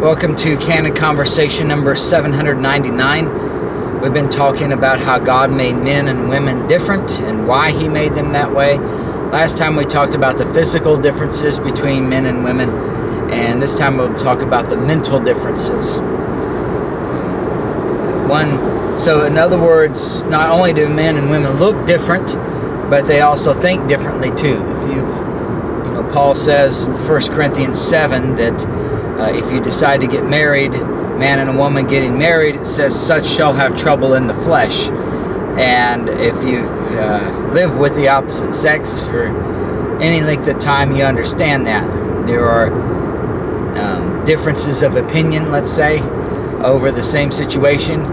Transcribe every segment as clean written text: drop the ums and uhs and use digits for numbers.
Welcome to Candid Conversation number 799. We've been talking about how God made men and women different and why He made them that way. Last time we talked about the physical differences between men and women, and this time we'll talk about the mental differences. So in other words, not only do men and women look different, but they also think differently too. Paul says in 1 Corinthians 7 that if you decide to get married, man and a woman getting married, it says such shall have trouble in the flesh. And if you've lived with the opposite sex for any length of time, you understand that. There are differences of opinion, let's say, over the same situation.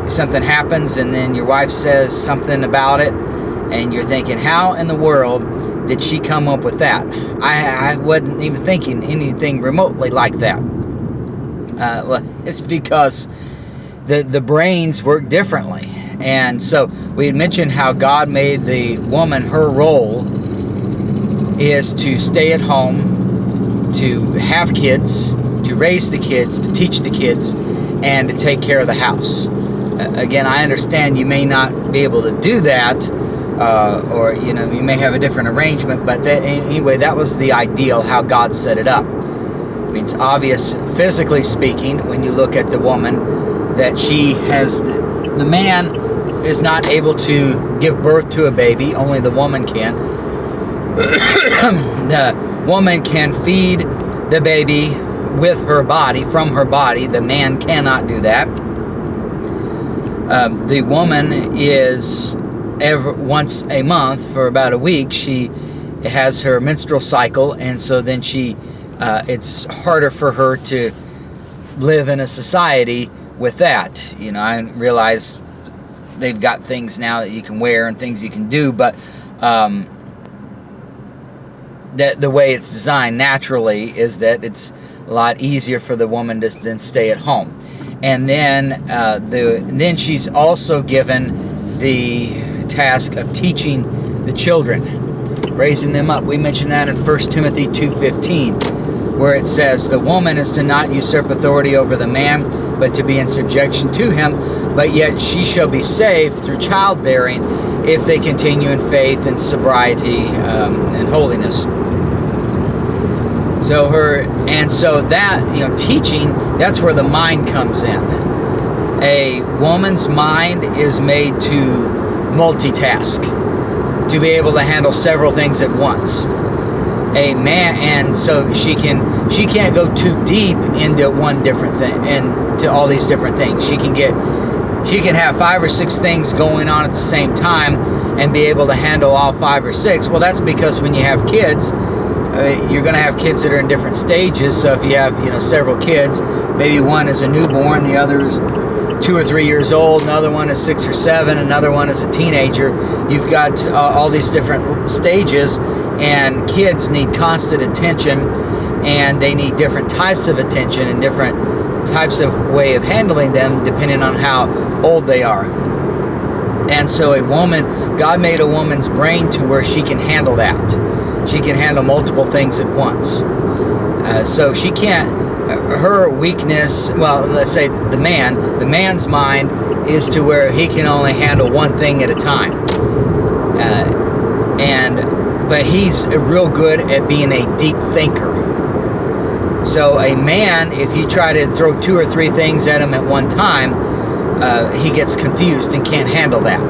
Something happens and then your wife says something about it and you're thinking, how in the world did she come up with that? I wasn't even thinking anything remotely like that. Well, it's because the brains work differently. And so we had mentioned how God made the woman, her role is to stay at home, to have kids, to raise the kids, to teach the kids, and to take care of the house. Again, I understand you may not be able to do that, or you may have a different arrangement, but anyway, that was the ideal, how God set it up. I mean, it's obvious, physically speaking, when you look at the woman, that she has, the man is not able to give birth to a baby, only the woman can. The woman can feed the baby with her body, from her body. The man cannot do that. The woman is once a month for about a week, she has her menstrual cycle, and so then it's harder for her to live in a society with that. I realize they've got things now that you can wear and things you can do, but that the way it's designed naturally is that it's a lot easier for the woman to then stay at home. And then she's also given the task of teaching the children, raising them up. We mentioned that in 1 Timothy 2:15, where it says, the woman is to not usurp authority over the man, but to be in subjection to him, but yet she shall be saved through childbearing if they continue in faith and sobriety and holiness. So that, teaching, that's where the mind comes in. A woman's mind is made to multitask, to be able to handle several things at once. A man, and so she can't go too deep into one different thing and to all these different things. She can have 5 or 6 things going on at the same time and be able to handle all 5 or 6. Well, that's because when you have kids, you're going to have kids that are in different stages. So if you have several kids, maybe one is a newborn, the other is 2 or 3 years old, another one is 6 or 7, another one is a teenager. You've got all these different stages, and kids need constant attention, and they need different types of attention and different types of way of handling them depending on how old they are. And so God made a woman's brain to where she can handle that. She can handle multiple things at once. So she can't, her weakness, well, let's say the man's mind is to where he can only handle one thing at a time. But he's real good at being a deep thinker. So a man, if you try to throw 2 or 3 things at him at one time, he gets confused and can't handle that.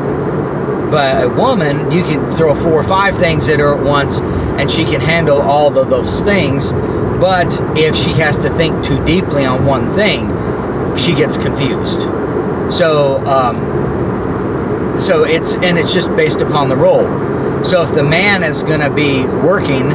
But a woman, you can throw 4 or 5 things at her at once, and she can handle all of those things. But if she has to think too deeply on one thing, she gets confused. So it's just based upon the role. So if the man is going to be working,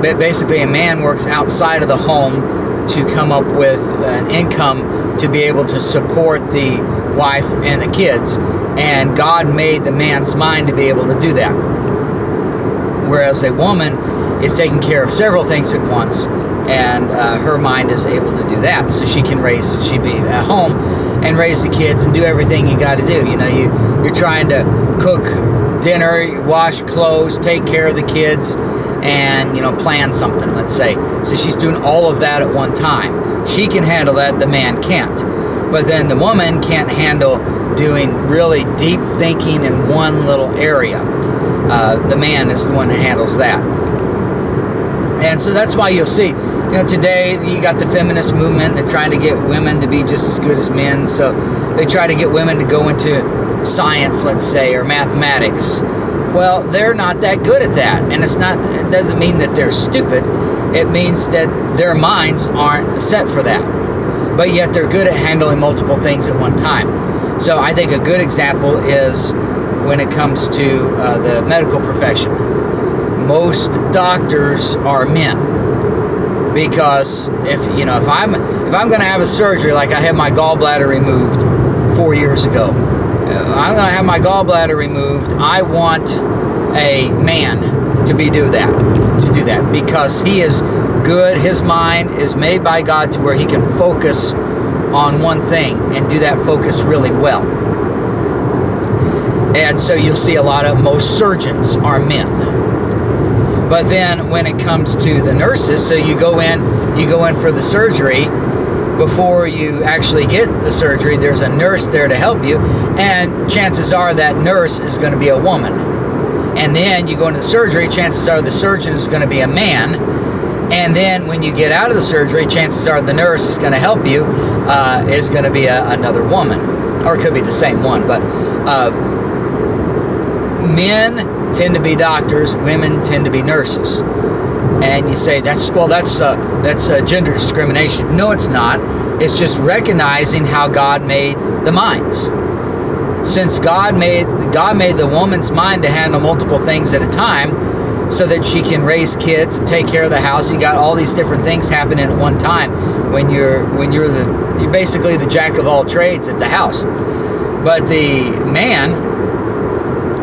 basically a man works outside of the home to come up with an income to be able to support the wife and the kids. And God made the man's mind to be able to do that. Whereas a woman is taking care of several things at once, and her mind is able to do that. So she'd be at home and raise the kids and do everything you got to do. You're trying to cook dinner, wash clothes, take care of the kids, and, plan something, let's say. So she's doing all of that at one time. She can handle that, the man can't. But then the woman can't handle doing really deep thinking in one little area. The man is the one that handles that. And so that's why you'll see, today you got the feminist movement. They're trying to get women to be just as good as men. So they try to get women to go into science, let's say, or mathematics. Well, they're not that good at that. And it doesn't mean that they're stupid. It means that their minds aren't set for that. But yet they're good at handling multiple things at one time. So I think a good example is when it comes to the medical profession. Most doctors are men, because if I'm going to have a surgery, like I had my gallbladder removed 4 years ago, I'm going to have my gallbladder removed. I want a man to do that because he is good. His mind is made by God to where he can focus on one thing and do that focus really well. And so you'll see most surgeons are men. But then when it comes to the nurses, so you go in for the surgery. Before you actually get the surgery, there's a nurse there to help you, and chances are that nurse is going to be a woman. And then you go into the surgery, chances are the surgeon is going to be a man. And then when you get out of the surgery, chances are the nurse is going to help you is going to be another woman, or it could be the same one. But men tend to be doctors, women tend to be nurses. And you say that's gender discrimination. No, it's not. It's just recognizing how God made the minds. Since God made the woman's mind to handle multiple things at a time, so that she can raise kids and take care of the house. You got all these different things happening at one time when you're basically the jack of all trades at the house. But the man,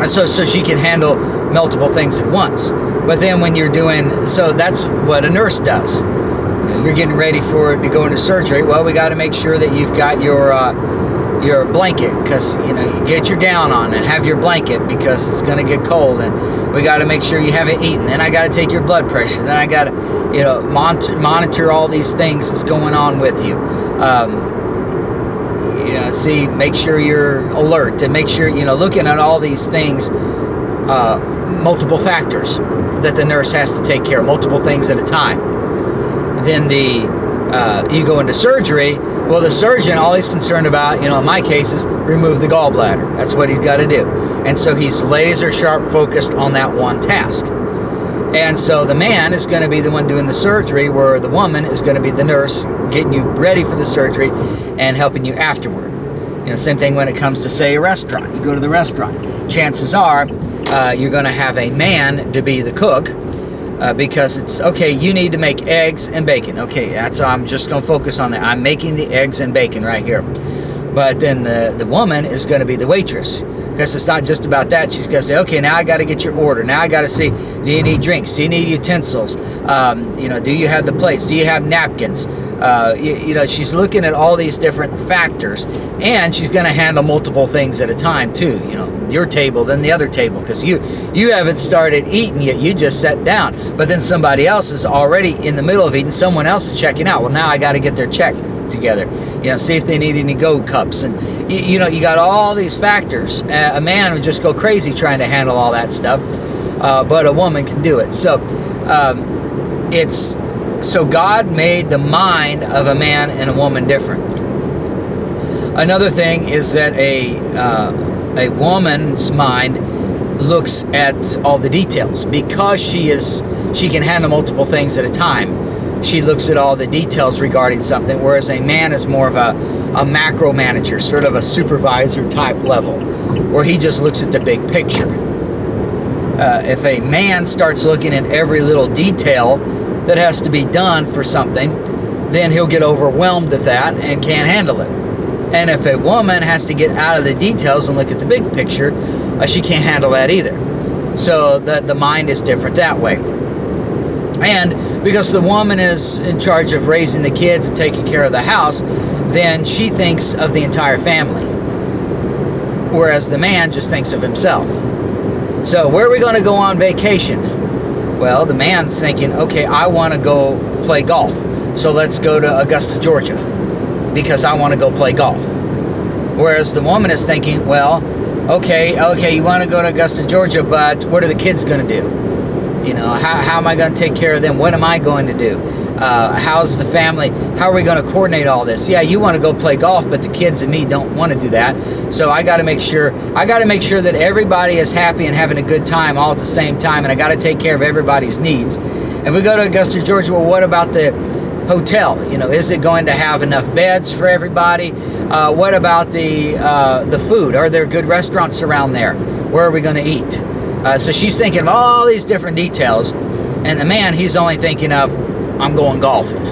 so she can handle multiple things at once. But then when you're so that's what a nurse does. You're getting ready to go into surgery. Well, we got to make sure that you've got your blanket, because you get your gown on and have your blanket because it's going to get cold, and we got to make sure you haven't eaten. Then I got to take your blood pressure. Then I got to monitor all these things that's going on with you. Make sure you're alert, and make sure looking at all these things, multiple factors that the nurse has to take care of, multiple things at a time. Then you go into surgery. Well, the surgeon, all he's concerned about, in my case, is remove the gallbladder. That's what he's got to do. And so he's laser sharp focused on that one task. And so the man is going to be the one doing the surgery, where the woman is going to be the nurse getting you ready for the surgery and helping you afterward. Same thing when it comes to, say, a restaurant. You go to the restaurant. Chances are you're going to have a man to be the cook. Because it's, okay, you need to make eggs and bacon. Okay, I'm just going to focus on that. I'm making the eggs and bacon right here. But then the woman is going to be the waitress. Because it's not just about that. She's going to say, okay, now I got to get your order. Now I got to see, do you need drinks? Do you need utensils? Do you have the plates? Do you have napkins? She's looking at all these different factors. And she's going to handle multiple things at a time, too. Your table, then the other table. Because you haven't started eating yet. You just sat down. But then somebody else is already in the middle of eating. Someone else is checking out. Well, now I got to get their check together. See if they need any Go cups. And, you got all these factors. A man would just go crazy trying to handle all that stuff. But a woman can do it. So, So God made the mind of a man and a woman different. Another thing is that a woman's mind looks at all the details, because she can handle multiple things at a time. She looks at all the details regarding something, whereas a man is more of a macro manager, sort of a supervisor type level, where he just looks at the big picture. If a man starts looking at every little detail that has to be done for something, then he'll get overwhelmed at that and can't handle it. And if a woman has to get out of the details and look at the big picture, she can't handle that either. So the mind is different that way. And because the woman is in charge of raising the kids and taking care of the house, then she thinks of the entire family, whereas the man just thinks of himself. So where are we going to go on vacation? Well, the man's thinking, okay, I want to go play golf. So let's go to Augusta, Georgia, because I want to go play golf. Whereas the woman is thinking, well, okay, you want to go to Augusta, Georgia, but what are the kids going to do? You know, how am I going to take care of them? What am I going to do? How's the family? How are we going to coordinate all this? Yeah, you want to go play golf, but the kids and me don't want to do that. So I got to make sure that everybody is happy and having a good time all at the same time, and I got to take care of everybody's needs. If we go to Augusta, Georgia, well, what about the hotel? You know, is it going to have enough beds for everybody? What about the food? Are there good restaurants around there? Where are we going to eat? So she's thinking of all these different details, and the man, he's only thinking of, I'm going golfing.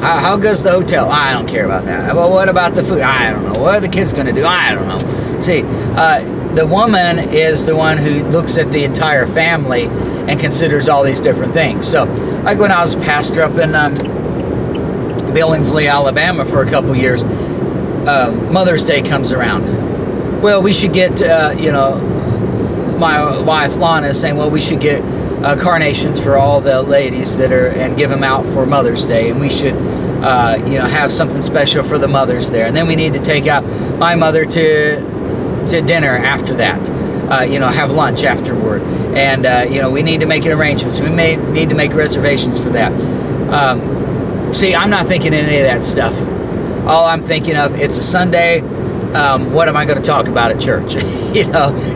How goes the hotel? I don't care about that. Well, what about the food? I don't know. What are the kids going to do? I don't know. See, the woman is the one who looks at the entire family and considers all these different things. So, like when I was a pastor up in Billingsley, Alabama for a couple years, Mother's Day comes around. Well, we should get, my wife Lana is saying, well, we should get carnations for all the ladies that are, and give them out for Mother's Day, and we should have something special for the mothers there, and then we need to take out my mother to dinner after that, have lunch afterward, and we need to make arrangements. We may need to make reservations for that. See, I'm not thinking any of that stuff. All I'm thinking of, it's a Sunday. What am I going to talk about at church?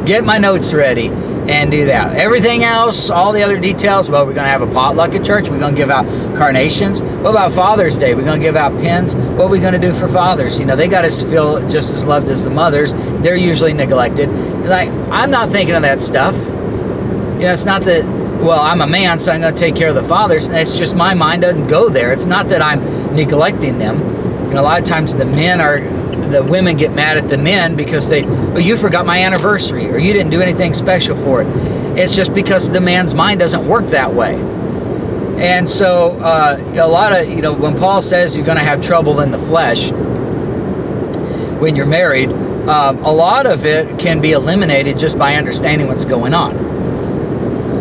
Get my notes ready and do that. Everything else, all the other details, well, we're going to have a potluck at church. We're going to give out carnations. What about Father's Day? We're going to give out pins. What are we going to do for fathers? They got to feel just as loved as the mothers. They're usually neglected. Like, I'm not thinking of that stuff. It's not that, well, I'm a man, so I'm going to take care of the fathers. It's just my mind doesn't go there. It's not that I'm neglecting them. A lot of times the women get mad at the men because you forgot my anniversary, or you didn't do anything special for it. It's just because the man's mind doesn't work that way. And so a lot of, when Paul says you're going to have trouble in the flesh when you're married, a lot of it can be eliminated just by understanding what's going on.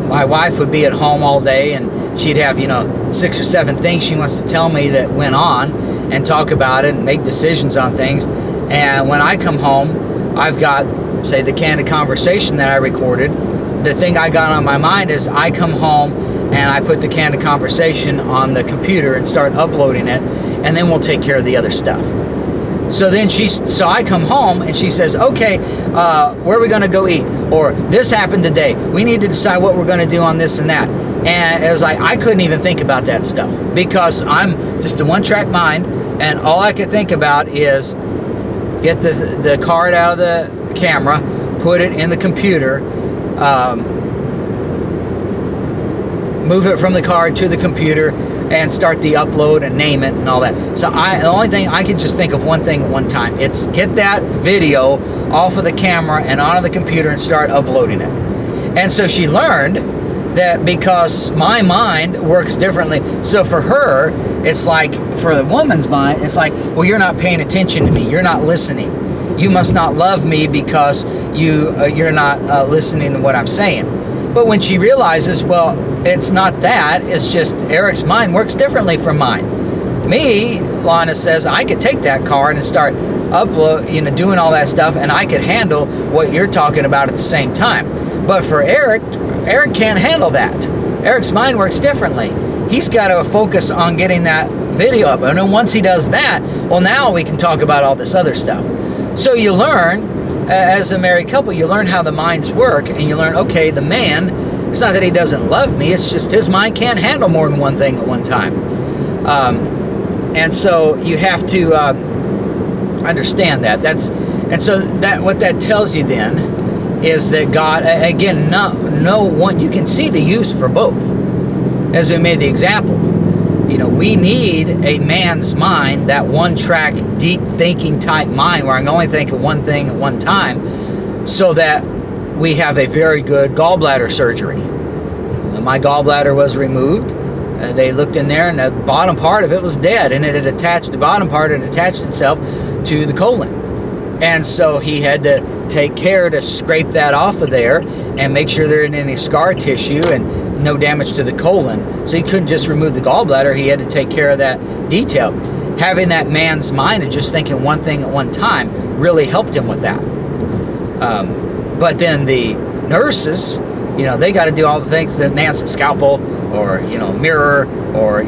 My wife would be at home all day, and she'd have, 6 or 7 things she wants to tell me that went on, and talk about it and make decisions on things. And when I come home, I've got, say, the candid conversation that I recorded. The thing I got on my mind is I come home and I put the candid conversation on the computer and start uploading it, and then we'll take care of the other stuff. So then so I come home and she says, okay, where are we going to go eat? Or this happened today. We need to decide what we're going to do on this and that. And it was like, I couldn't even think about that stuff because I'm just a one-track mind, and all I could think about is get the card out of the camera, put it in the computer, move it from the card to the computer, and start the upload and name it and all that. So the only thing, I could just think of one thing at one time. It's get that video off of the camera and onto the computer and start uploading it. And so she learned that because my mind works differently. So for her, it's like, for the woman's mind, it's like, well, you're not paying attention to me. You're not listening. You must not love me because you're not listening to what I'm saying. But when she realizes, well, it's not that, it's just Eric's mind works differently from mine. Me, Lana says, I could take that card and start doing all that stuff, and I could handle what you're talking about at the same time. But for Eric can't handle that. Eric's mind works differently. He's got to focus on getting that video up. And then once he does that, well, now we can talk about all this other stuff. So you learn, as a married couple, you learn how the minds work, and you learn, okay, the man, it's not that he doesn't love me, it's just his mind can't handle more than one thing at one time. And so you have to understand that. What that tells you then is that God, again, no one, you can see the use for both. As we made the example, we need a man's mind, that one-track, deep thinking type mind where I can only think of one thing at one time, so that we have a very good gallbladder surgery. When my gallbladder was removed, they looked in there, and the bottom part of it was dead, and the bottom part had attached itself to the colon. And so he had to take care to scrape that off of there and make sure there isn't any scar tissue and no damage to the colon. So he couldn't just remove the gallbladder. He had to take care of that detail. Having that man's mind and just thinking one thing at one time really helped him with that. But then the nurses, they got to do all the things that man's a scalpel or, mirror or,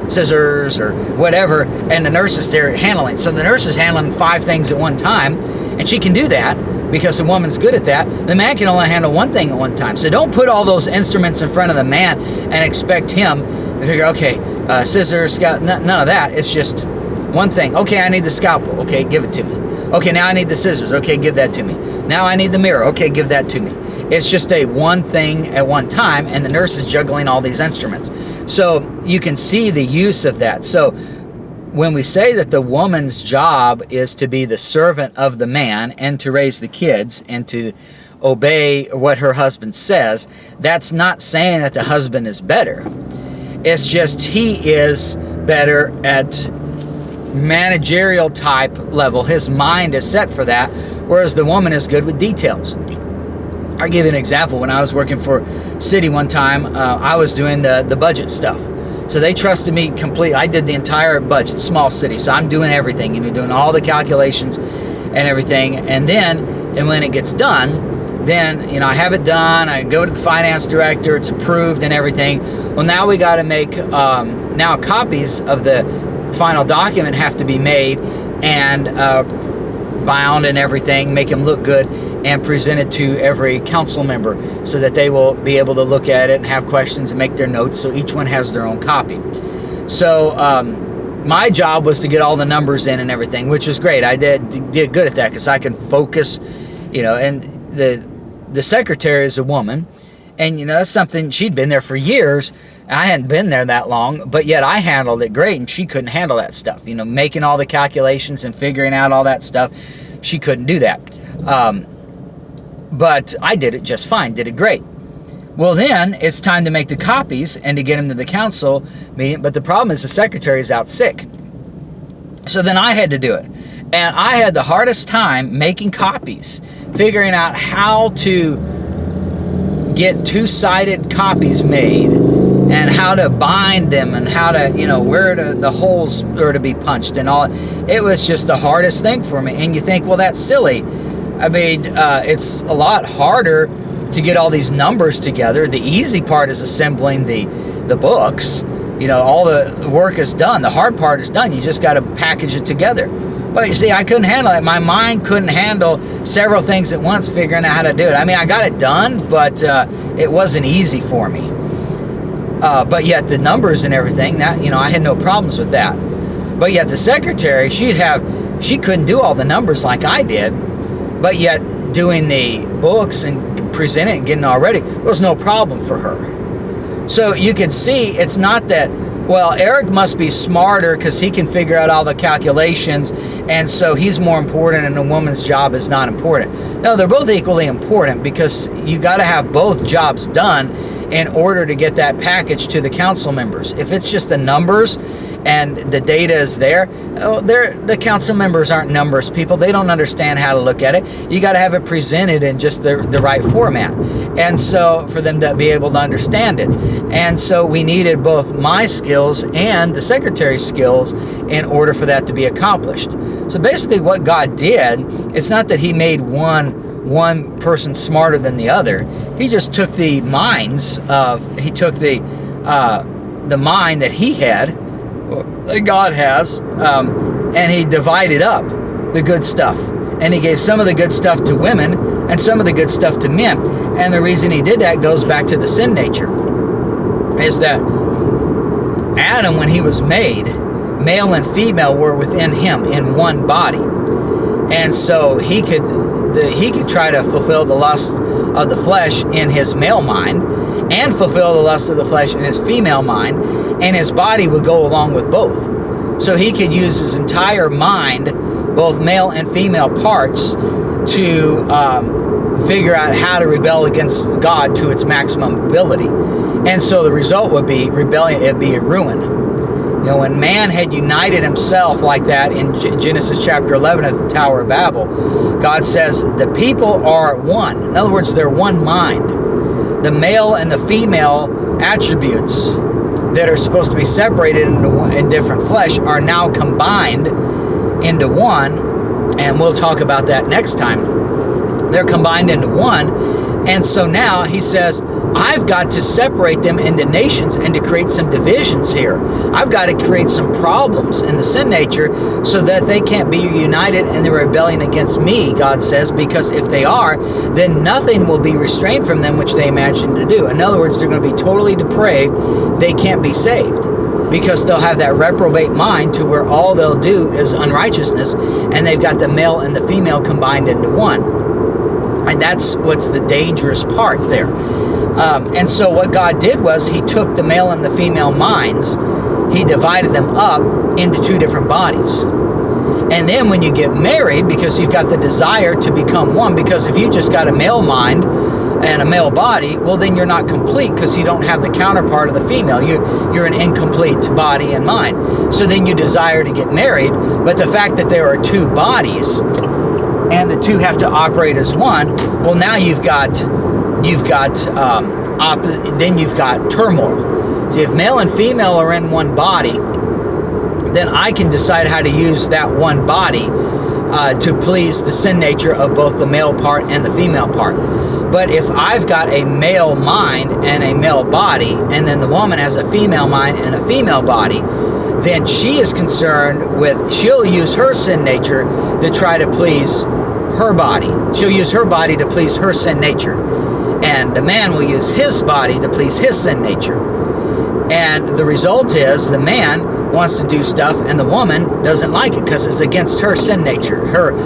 scissors or whatever. And the nurse is there handling. So the nurse is handling 5 things at one time. And she can do that because the woman's good at that. The man can only handle one thing at one time. So don't put all those instruments in front of the man and expect him to figure, okay, scissors, none of that. It's just one thing. Okay, I need the scalpel. Okay, give it to me. Okay, now I need the scissors. Okay, give that to me. Now I need the mirror. Okay, give that to me. It's just a one thing at one time, and the nurse is juggling all these instruments. So you can see the use of that. So when we say that the woman's job is to be the servant of the man and to raise the kids and to obey what her husband says, that's not saying that the husband is better. It's just he is better at managerial type level. His mind is set for that, whereas the woman is good with details. I'll give you an example. When I was working for City one time, I was doing the budget stuff. So they trusted me completely. I did the entire budget, small city. So I'm doing everything, doing all the calculations and everything. And when it gets done, then, I have it done. I go to the finance director. It's approved and everything. Well, now we got to make, now copies of the final document have to be made and bound and everything, make them look good, and present it to every council member so that they will be able to look at it and have questions and make their notes, so each one has their own copy. So my job was to get all the numbers in and everything, which was great. I did good at that because I can focus, and the secretary is a woman, and that's something. She'd been there for years. I hadn't been there that long, but yet I handled it great, and she couldn't handle that stuff. Making all the calculations and figuring out all that stuff, she couldn't do that. But I did it just fine, did it great. Well, then it's time to make the copies and to get them to the council meeting, but the problem is the secretary is out sick. So then I had to do it. And I had the hardest time making copies, figuring out how to get two-sided copies made and how to bind them and how to, where the holes are to be punched and all. It was just the hardest thing for me. And you think, well, that's silly. I mean, it's a lot harder to get all these numbers together. The easy part is assembling the books. All the work is done. The hard part is done. You just got to package it together. But you see, I couldn't handle it. My mind couldn't handle several things at once, figuring out how to do it. I mean, I got it done, but it wasn't easy for me. But yet the numbers and everything, that I had no problems with that. But yet the secretary, she couldn't do all the numbers like I did. But yet doing the books and presenting and getting it all ready was no problem for her. So you can see it's not that, well, Eric must be smarter because he can figure out all the calculations, and so he's more important and the woman's job is not important. No, they're both equally important because you got to have both jobs done in order to get that package to the council members. If it's just the numbers and the data is there, the council members aren't numbers people. They don't understand how to look at it. You got to have it presented in just the right format. And so for them to be able to understand it. And so we needed both my skills and the secretary's skills in order for that to be accomplished. So basically what God did, it's not that he made one person smarter than the other. He just took the mind that he had, that God has, and he divided up the good stuff. And he gave some of the good stuff to women and some of the good stuff to men. And the reason he did that goes back to the sin nature, is that Adam, when he was made, male and female were within him in one body. And so he could try to fulfill the lust of the flesh in his male mind and fulfill the lust of the flesh in his female mind, and his body would go along with both. So he could use his entire mind, both male and female parts, to figure out how to rebel against God to its maximum ability. And so the result would be rebellion, it'd be a ruin. When man had united himself like that in Genesis chapter 11 at the Tower of Babel, God says the people are one. In other words, they're one mind. The male and the female attributes that are supposed to be separated in different flesh are now combined into one, and we'll talk about that next time. They're combined into one, and so now he says, I've got to separate them into nations and to create some divisions here. I've got to create some problems in the sin nature so that they can't be united in the rebellion against me, God says, because if they are, then nothing will be restrained from them which they imagine to do. In other words, they're going to be totally depraved. They can't be saved because they'll have that reprobate mind to where all they'll do is unrighteousness, and they've got the male and the female combined into one. And that's what's the dangerous part there. And so what God did was he took the male and the female minds, he divided them up into two different bodies. And then when you get married, because you've got the desire to become one, because if you just got a male mind and a male body, well, then you're not complete because you don't have the counterpart of the female. You're an incomplete body and mind. So then you desire to get married, but the fact that there are two bodies and the two have to operate as one, well, now you've got turmoil. So if male and female are in one body, then I can decide how to use that one body to please the sin nature of both the male part and the female part. But if I've got a male mind and a male body, and then the woman has a female mind and a female body, then she is concerned with, she'll use her sin nature to try to please her body. She'll use her body to please her sin nature. And the man will use his body to please his sin nature. And the result is the man wants to do stuff and the woman doesn't like it because it's against her sin nature.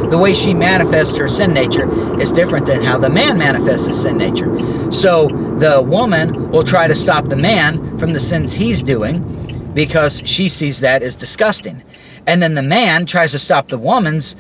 The way she manifests her sin nature is different than how the man manifests his sin nature. So the woman will try to stop the man from the sins he's doing because she sees that as disgusting. And then the man tries to stop the woman's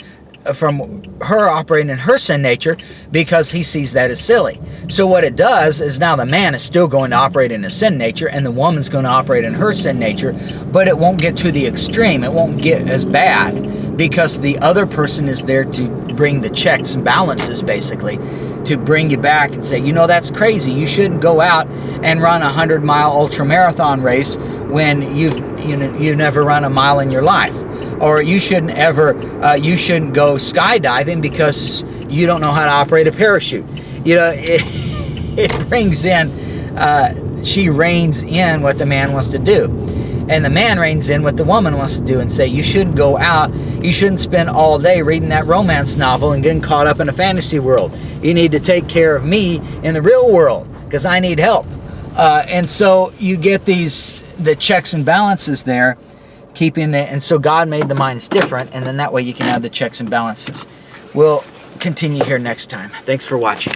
from her operating in her sin nature because he sees that as silly. So what it does is now the man is still going to operate in his sin nature and the woman's going to operate in her sin nature, but it won't get to the extreme. It won't get as bad because the other person is there to bring the checks and balances, basically, to bring you back and say, you know, that's crazy. You shouldn't go out and run a 100-mile ultra marathon race when you've never run a mile in your life. Or you shouldn't go skydiving because you don't know how to operate a parachute. You know, it brings in, she reins in what the man wants to do. And the man reins in what the woman wants to do and say, you shouldn't go out, you shouldn't spend all day reading that romance novel and getting caught up in a fantasy world. You need to take care of me in the real world because I need help. And so you get the checks and balances there. And so God made the minds different, and then that way you can have the checks and balances. We'll continue here next time. Thanks for watching.